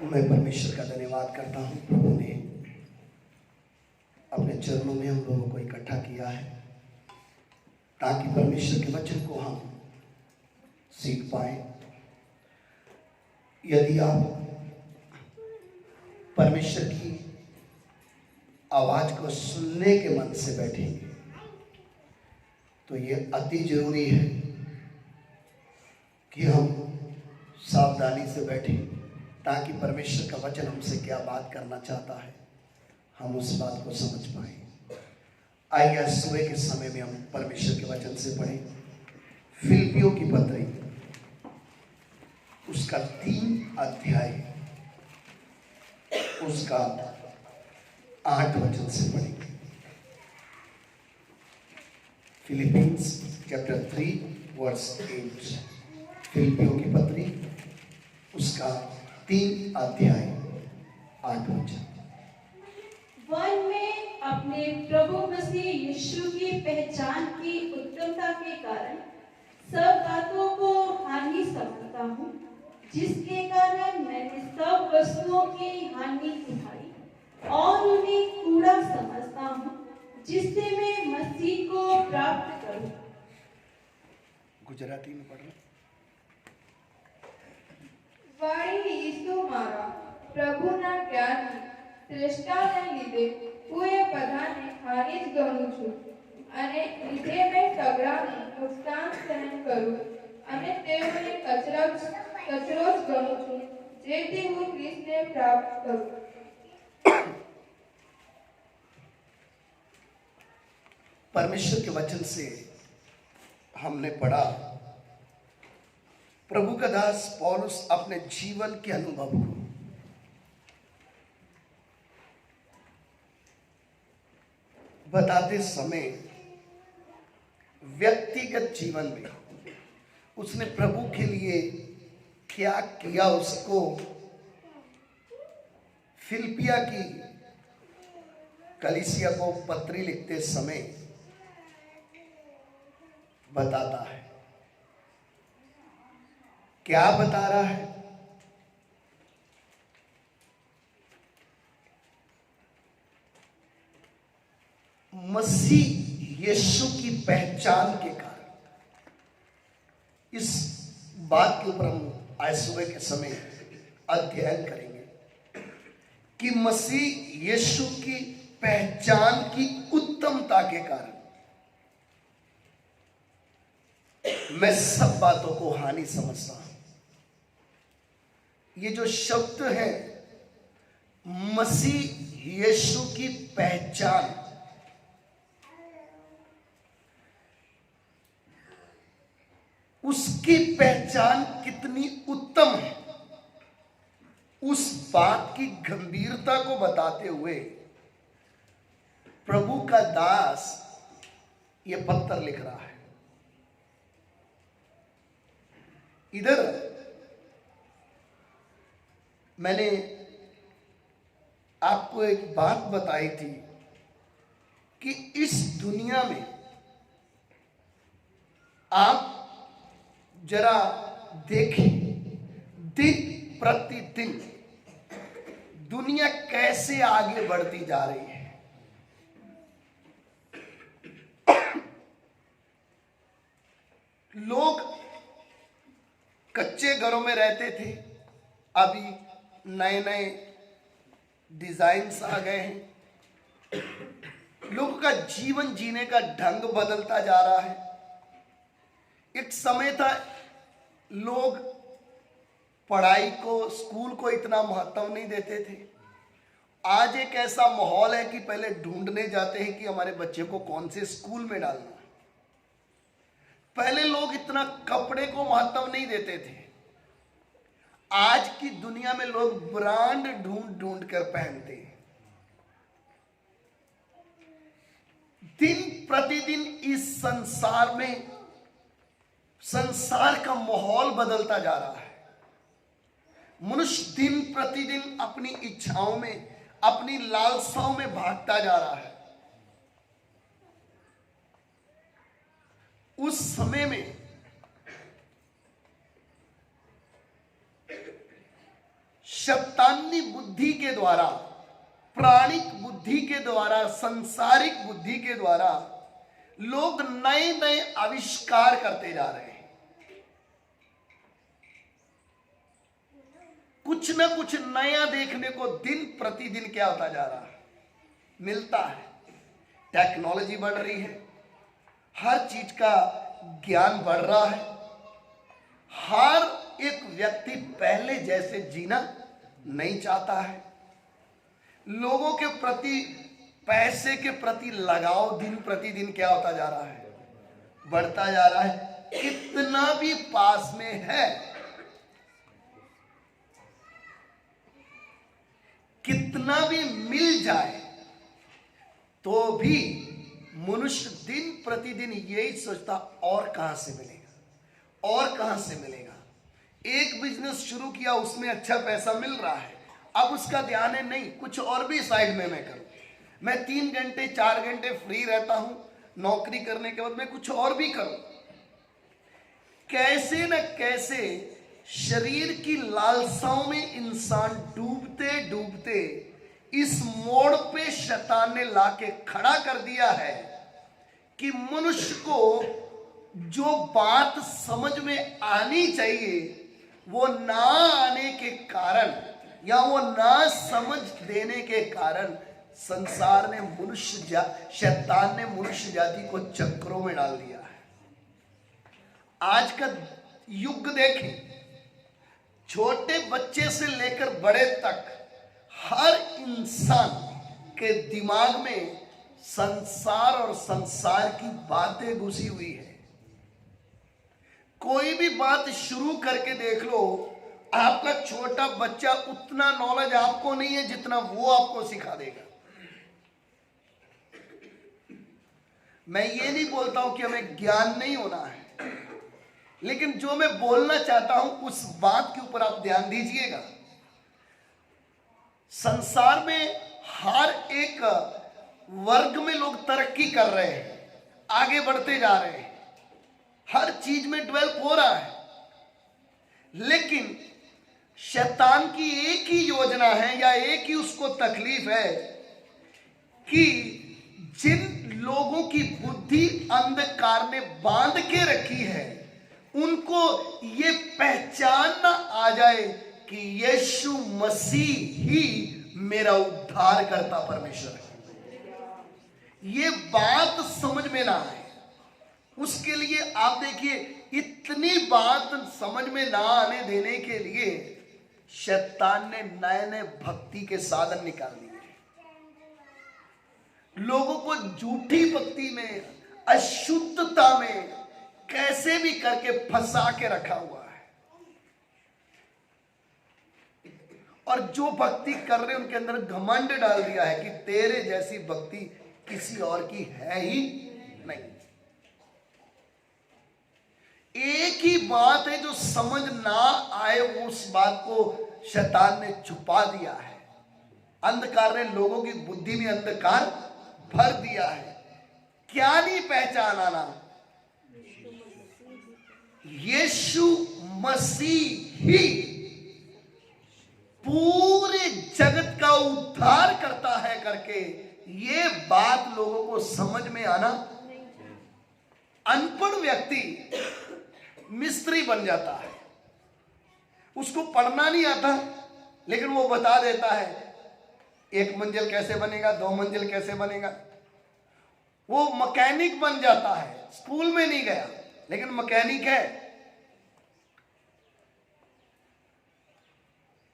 मैं परमेश्वर का धन्यवाद करता हूँ। प्रभु ने अपने चरणों में हम लोगों को इकट्ठा किया है ताकि परमेश्वर के वचन को हम सीख पाए। यदि आप परमेश्वर की आवाज को सुनने के मन से बैठेंगे तो ये अति जरूरी है कि हम सावधानी से बैठें ताकि परमेश्वर का वचन हमसे क्या बात करना चाहता है हम उस बात को समझ पाए। आइए आज सुबह के समय में हम परमेश्वर के वचन से पढ़ें फिलिपियों की पत्री उसका 3 अध्याय उसका 8 वचन से पढ़ेंगे। Philippians chapter 3 verse 8। फिलिपियों की पत्री उसका 3 अध्याय 8 वचन। वन में अपने प्रभु मसीह यीशु की पहचान की उत्तमता के कारण सब बातों को हानि समझता हूँ, जिसके कारण मैंने सब वस्तुओं की हानि उठाई और उन्हें कूड़ा समझता हूँ, जिससे मैं मसीह को प्राप्त करूँ। गुजराती में पढ़ रहा। વાળી ઈસુ મારા પ્રભુના જ્ઞાનની શ્રેષ્ઠતાને લીધે હું એ બધાને હાનિ જ ગણું છું અને લીધે મેં સગડાને નુકસાન સહન કરું અને તેઓને કચરો જ ગણું છું જેથી હું ખ્રિસ્તને પ્રાપ્ત કરું। परमेश्वर के वचन से हमने पढ़ा प्रभु का दास पौलुस अपने जीवन के अनुभव को बताते समय व्यक्तिगत जीवन में उसने प्रभु के लिए क्या किया उसको फिलिपिया की कलीसिया को पत्री लिखते समय बताता है। क्या बता रहा है? मसीह यीशु की पहचान के कारण इस बात के ऊपर हम आज सुबह के समय अध्ययन करेंगे कि मसीह यीशु की पहचान की उत्तमता के कारण मैं सब बातों को हानि समझता हूं। ये जो शब्द है मसीह यीशु की पहचान, उसकी पहचान कितनी उत्तम है उस बात की गंभीरता को बताते हुए प्रभु का दास ये पत्र लिख रहा है। इधर मैंने आपको एक बात बताई थी कि इस दुनिया में आप जरा देखें दिन प्रतिदिन दुनिया कैसे आगे बढ़ती जा रही है। लोग कच्चे घरों में रहते थे, अभी नए नए डिजाइन्स आ गए हैं। लोगों का जीवन जीने का ढंग बदलता जा रहा है। एक समय था लोग पढ़ाई को स्कूल को इतना महत्व नहीं देते थे। आज एक ऐसा माहौल है कि पहले ढूंढने जाते हैं कि हमारे बच्चे को कौन से स्कूल में डालना है। पहले लोग इतना कपड़े को महत्व नहीं देते थे। आज की दुनिया में लोग ब्रांड ढूंढ ढूंढ कर पहनते हैं। दिन प्रतिदिन इस संसार में संसार का माहौल बदलता जा रहा है। मनुष्य दिन प्रतिदिन अपनी इच्छाओं में अपनी लालसाओं में भागता जा रहा है। उस समय में शैतानी बुद्धि के द्वारा, प्राणिक बुद्धि के द्वारा, सांसारिक बुद्धि के द्वारा लोग नए नए आविष्कार करते जा रहे हैं। कुछ न कुछ नया देखने को दिन प्रतिदिन क्या होता जा रहा है, मिलता है। टेक्नोलॉजी बढ़ रही है, हर चीज का ज्ञान बढ़ रहा है। हर एक व्यक्ति पहले जैसे जीना नहीं चाहता है। लोगों के प्रति, पैसे के प्रति लगाव दिन प्रतिदिन क्या होता जा रहा है, बढ़ता जा रहा है। कितना भी पास में है, कितना भी मिल जाए, तो भी मनुष्य दिन प्रतिदिन यही सोचता, और कहां से मिलेगा, और कहां से मिलेगा। एक बिजनेस शुरू किया, उसमें अच्छा पैसा मिल रहा है, अब उसका ध्यान है नहीं कुछ और भी साइड में मैं करूं। मैं 3 घंटे 4 घंटे फ्री रहता हूं, नौकरी करने के बाद मैं कुछ और भी करूं। कैसे न कैसे शरीर की लालसाओं में इंसान डूबते डूबते इस मोड़ पे शैतान ने लाके खड़ा कर दिया है कि मनुष्य को जो बात समझ में आनी चाहिए वो ना आने के कारण, या वो ना समझ देने के कारण संसार ने शैतान ने मनुष्य जाति को चक्रों में डाल दिया है। आज का युग देखें, छोटे बच्चे से लेकर बड़े तक हर इंसान के दिमाग में संसार और संसार की बातें घुसी हुई है। कोई भी बात शुरू करके देख लो, आपका छोटा बच्चा उतना नॉलेज आपको नहीं है जितना वो आपको सिखा देगा। मैं ये नहीं बोलता हूं कि हमें ज्ञान नहीं होना है, लेकिन जो मैं बोलना चाहता हूं उस बात के ऊपर आप ध्यान दीजिएगा। संसार में हर एक वर्ग में लोग तरक्की कर रहे हैं, आगे बढ़ते जा रहे हैं, हर चीज में डेवलप हो रहा है, लेकिन शैतान की एक ही योजना है या एक ही उसको तकलीफ है कि जिन लोगों की बुद्धि अंधकार ने बांध के रखी है उनको ये पहचान ना आ जाए कि यीशु मसीह ही मेरा उद्धार करता परमेश्वर है। ये बात समझ में ना आए, उसके लिए आप देखिए, इतनी बात समझ में ना आने देने के लिए शैतान ने नए नए भक्ति के साधन निकाल दिए। लोगों को झूठी भक्ति में, अशुद्धता में कैसे भी करके फंसा के रखा हुआ है, और जो भक्ति कर रहे उनके अंदर घमंड डाल दिया है कि तेरे जैसी भक्ति किसी और की है ही नहीं। एक ही बात है जो समझ ना आए, उस बात को शैतान ने छुपा दिया है। अंधकार ने लोगों की बुद्धि में अंधकार भर दिया है। क्या नहीं पहचान आना, यीशु मसीह ही पूरे जगत का उद्धार करता है करके ये बात लोगों को समझ में आना। अनपढ़ व्यक्ति मिस्त्री बन जाता है, उसको पढ़ना नहीं आता, लेकिन वो बता देता है 1 मंजिल कैसे बनेगा, 2 मंजिल कैसे बनेगा। वो मैकेनिक बन जाता है, स्कूल में नहीं गया लेकिन मैकेनिक है।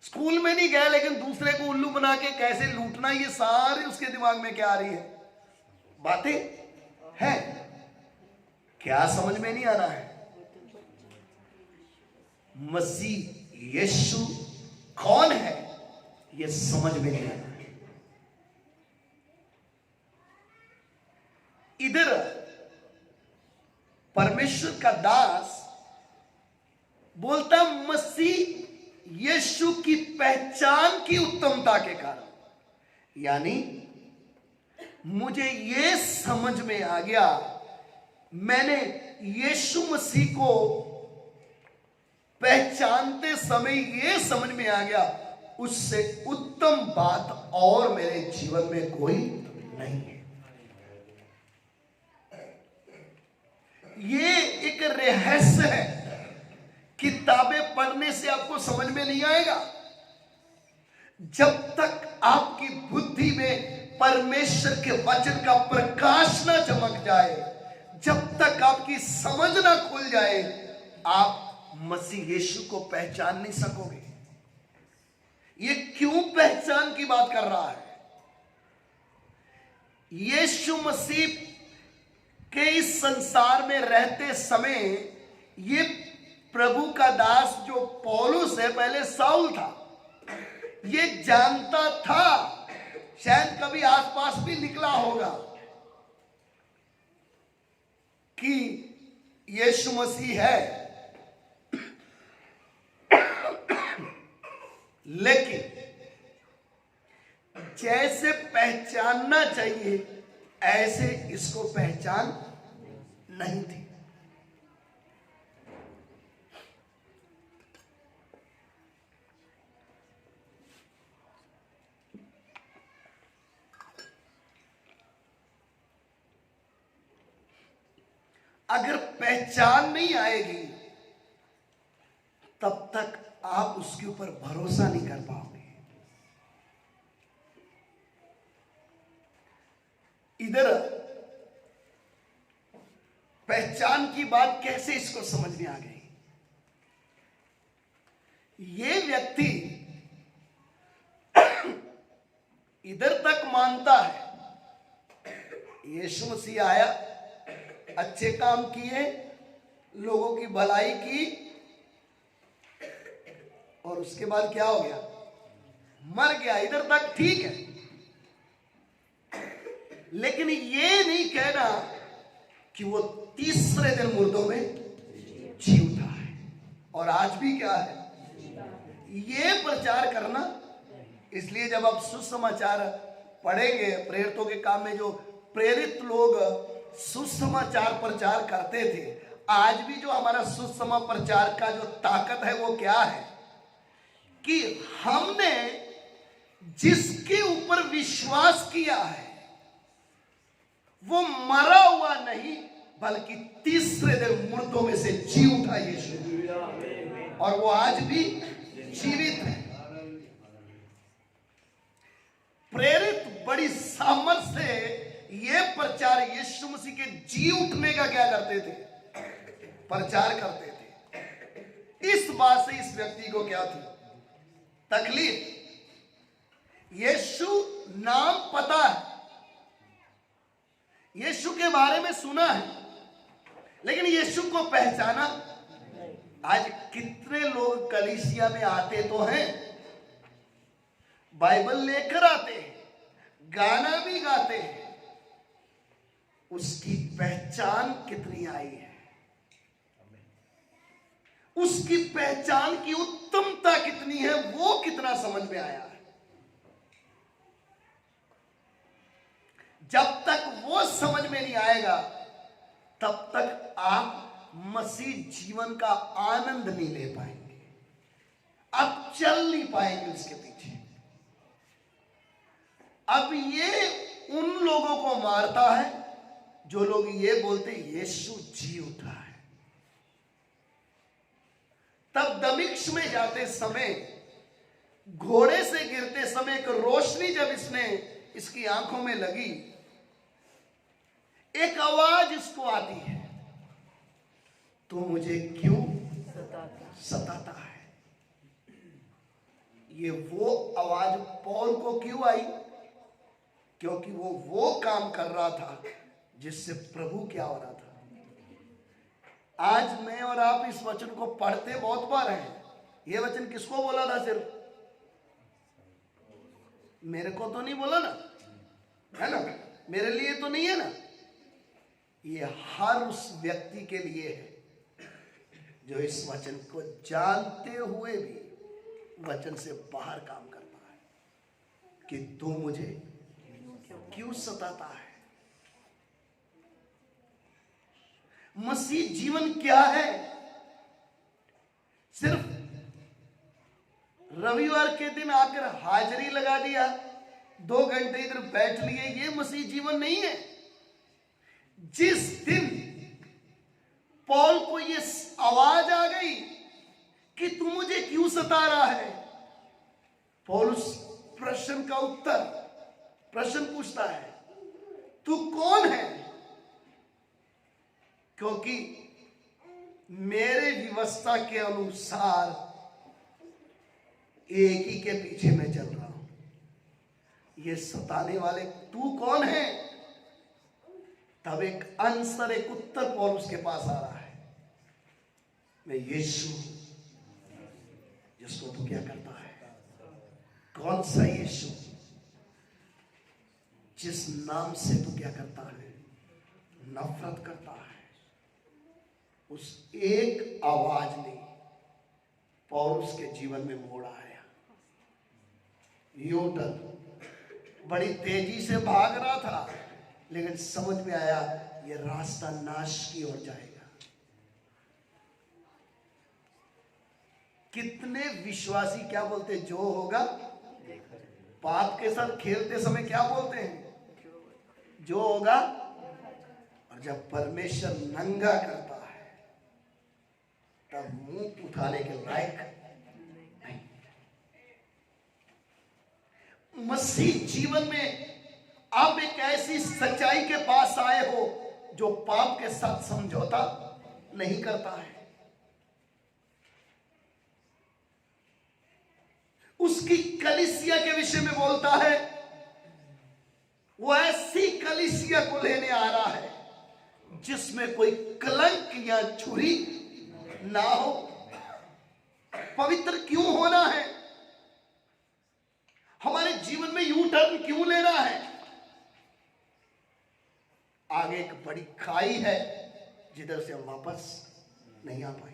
स्कूल में नहीं गया लेकिन दूसरे को उल्लू बना के कैसे लूटना, ये सारे उसके दिमाग में क्या आ रही है, बातें हैं। क्या समझ में नहीं आ रहा है? मसीह यीशु कौन है ये समझ में नहीं आ रहा है। इधर परमेश्वर का दास बोलता मसीह यीशु की पहचान की उत्तमता के कारण, यानी मुझे ये समझ में आ गया, मैंने यीशु मसीह को पहचानते समय ये समझ में आ गया उससे उत्तम बात और मेरे जीवन में कोई नहीं है। ये एक रहस्य है। किताबें पढ़ने से आपको समझ में नहीं आएगा। जब तक आपकी बुद्धि में परमेश्वर के वचन का प्रकाश ना चमक जाए, जब तक आपकी समझ ना खुल जाए, आप मसीह यीशु को पहचान नहीं सकोगे। ये क्यों पहचान की बात कर रहा है? यीशु मसीह के इस संसार में रहते समय ये प्रभु का दास जो पौलुस है, पहले साउल था, ये जानता था, शायद कभी आसपास भी निकला होगा, कि यीशु मसीह है। लेकिन जैसे पहचानना चाहिए ऐसे इसको पहचान नहीं थी। अगर पहचान नहीं आएगी तब तक आप उसके ऊपर भरोसा नहीं कर पाओगे। इधर पहचान की बात कैसे इसको समझ में आ गई? ये व्यक्ति इधर तक मानता है यीशु मसीह आया, अच्छे काम किए, लोगों की भलाई की, और उसके बाद क्या हो गया? मर गया। इधर तक ठीक है, लेकिन ये नहीं कहना कि वो तीसरे दिन मुर्दों में जी उठा है। और आज भी क्या है? ये प्रचार करना। इसलिए जब आप सुसमाचार पढ़ेंगे, प्रेरितों के काम में जो प्रेरित लोग सुसमाचार प्रचार करते थे, आज भी जो हमारा सुसमाचार का जो ताकत है वो क्या है? कि हमने जिसके ऊपर विश्वास किया है वो मरा हुआ नहीं, बल्कि तीसरे दिन मुर्दों में से जी उठा यीशु, और वो आज भी जीवित है। प्रेरित बड़ी सामर्थ्य से ये प्रचार यीशु मसीह के जी उठने का क्या करते थे? प्रचार करते थे। इस बात से इस व्यक्ति को क्या थी? तकलीफ। यीशु नाम पता है, यीशु के बारे में सुना है, लेकिन यीशु को पहचाना। आज कितने लोग कलीसिया में आते तो हैं, बाइबल लेकर आते हैं, गाना भी गाते हैं, उसकी पहचान कितनी आई है? उसकी पहचान की उत्तमता कितनी है, वो कितना समझ में आया है? जब तक वो समझ में नहीं आएगा तब तक आप मसीह जीवन का आनंद नहीं ले पाएंगे, आप चल नहीं पाएंगे उसके पीछे। अब ये उन लोगों को मारता है जो लोग ये बोलते यीशु जी उठा है। तब दमिश्क में जाते समय, घोड़े से गिरते समय एक रोशनी जब इसकी आंखों में लगी, एक आवाज इसको आती है, तू मुझे क्यों सताता है? ये वो आवाज पौल को क्यों आई? क्योंकि वो काम कर रहा था जिससे प्रभु क्या हो रहा था। आज मैं और आप इस वचन को पढ़ते बहुत बार हैं। ये वचन किसको बोला था? सिर्फ मेरे को तो नहीं बोला ना, है ना? मेरे लिए तो नहीं है ना। ये हर उस व्यक्ति के लिए है जो इस वचन को जानते हुए भी वचन से बाहर काम करता है कि तू मुझे क्यों सताता है। मसीह जीवन क्या है? सिर्फ रविवार के दिन आकर हाजिरी लगा दिया, 2 घंटे इधर बैठ लिए, ये मसीह जीवन नहीं है। जिस दिन पौल को ये आवाज आ गई कि तू मुझे क्यों सता रहा है, पौलुस प्रश्न पूछता है, तू कौन है? क्योंकि मेरे व्यवस्था के अनुसार एक ही के पीछे मैं चल रहा हूं। ये सताने वाले तू कौन है? तब एक आंसर, एक उत्तर पौलुस के पास आ रहा है, मैं यीशु हूं जिसको तू क्या करता है। कौन सा यीशु? जिस नाम से तू क्या करता है, नफरत करता है। उस एक आवाज ने पौलुस के जीवन में मोड़ आया। यूटर्न, बड़ी तेजी से भाग रहा था, लेकिन समझ में आया ये रास्ता नाश की ओर जाएगा। कितने विश्वासी क्या बोलते, जो होगा, पाप के साथ खेलते समय क्या बोलते हैं, जो होगा। और जब परमेश्वर नंगा करता है तब मुंह उठाने के लायक नहीं। मसीह जीवन में आप एक ऐसी सच्चाई के पास आए हो जो पाप के साथ समझौता नहीं करता है। उसकी कलीसिया के विषय में बोलता है, वो ऐसी कलीसिया को लेने आ रहा है जिसमें कोई कलंक या छुरी ना हो। पवित्र क्यों होना है? हमारे जीवन में यू टर्न क्यों लेना है? आगे एक बड़ी खाई है जिधर से हम वापस नहीं आ पाएंगे।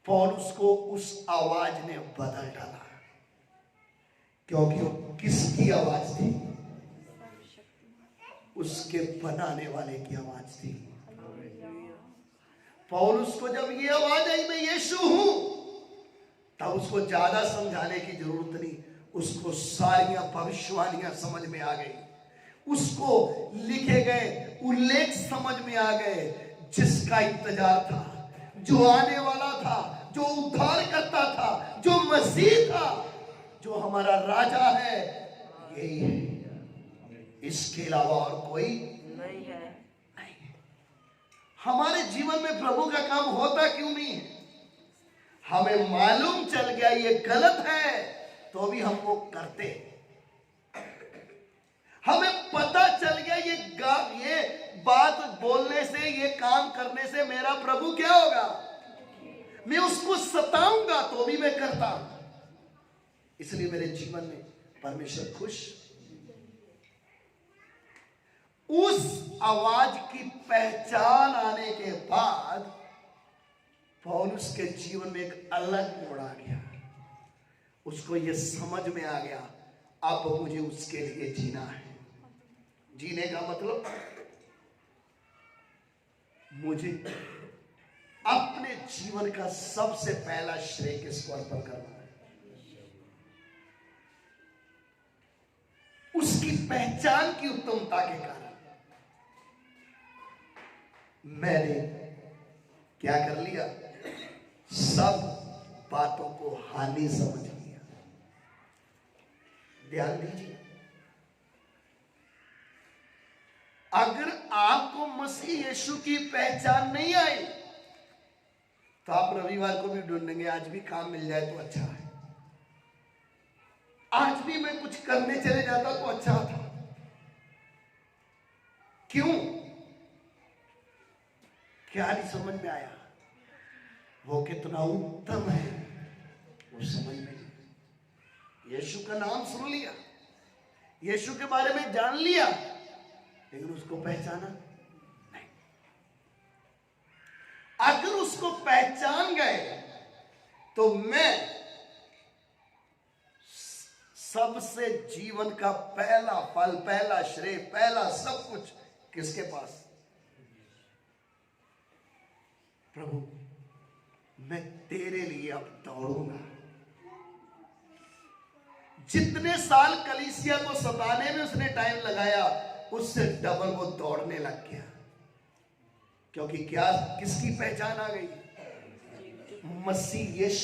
पौलुस को उस आवाज ने बदल डाला, क्योंकि वो किसकी आवाज थी? उसके बनाने वाले की आवाज थी। पौलुस को जब ये आवाज आई, मैं यीशु हूं, तब उसको ज्यादा समझाने की जरूरत नहीं, उसको सारियां भविष्यवाणियां समझ में आ गई, उसको लिखे गए उल्लेख समझ में आ गए, जिसका इंतजार था, जो आने वाला था, जो उद्धार करता था, जो मसीह था, जो हमारा राजा है, यही है। इसके अलावा और कोई नहीं है। हमारे जीवन में प्रभु का काम होता क्यों नहीं है? हमें मालूम चल गया ये गलत है, तो भी हम वो करते। हमें पता चल गया ये बात बोलने से, ये काम करने से मेरा प्रभु क्या होगा, मैं उसको सताऊंगा, तो भी मैं करता। इसलिए मेरे जीवन में परमेश्वर खुश। उस आवाज की पहचान आने के बाद पौलुस के जीवन में एक अलग मोड़ आ गया। उसको यह समझ में आ गया, अब मुझे उसके लिए जीना है। जीने का मतलब मुझे अपने जीवन का सबसे पहला श्रेय किसको अर्पण करना है? उसकी पहचान की उत्तमता के कारण मैंने क्या कर लिया, सब बातों को हानि समझ लिया। ध्यान दीजिए, अगर आपको मसीह यीशु की पहचान नहीं आई तो आप रविवार को भी ढूंढेंगे, आज भी काम मिल जाए तो अच्छा है, आज भी मैं कुछ करने चले जाता तो अच्छा था। क्यों? क्या नहीं समझ में आया? वो कितना उत्तम है वो समझ में नहीं। यीशु का नाम सुन लिया, यीशु के बारे में जान लिया, लेकिन उसको पहचाना नहीं। अगर उसको पहचान गए तो मैं सबसे जीवन का पहला फल, पहला श्रेय, पहला सब कुछ किसके पास? प्रभु, मैं तेरे लिए अब दौड़ूंगा। जितने साल कलीसिया को सताने में उसने टाइम लगाया, उससे डबल वो दौड़ने लग गया। क्योंकि क्या, किसकी पहचान आ गई? मसीह यीशु।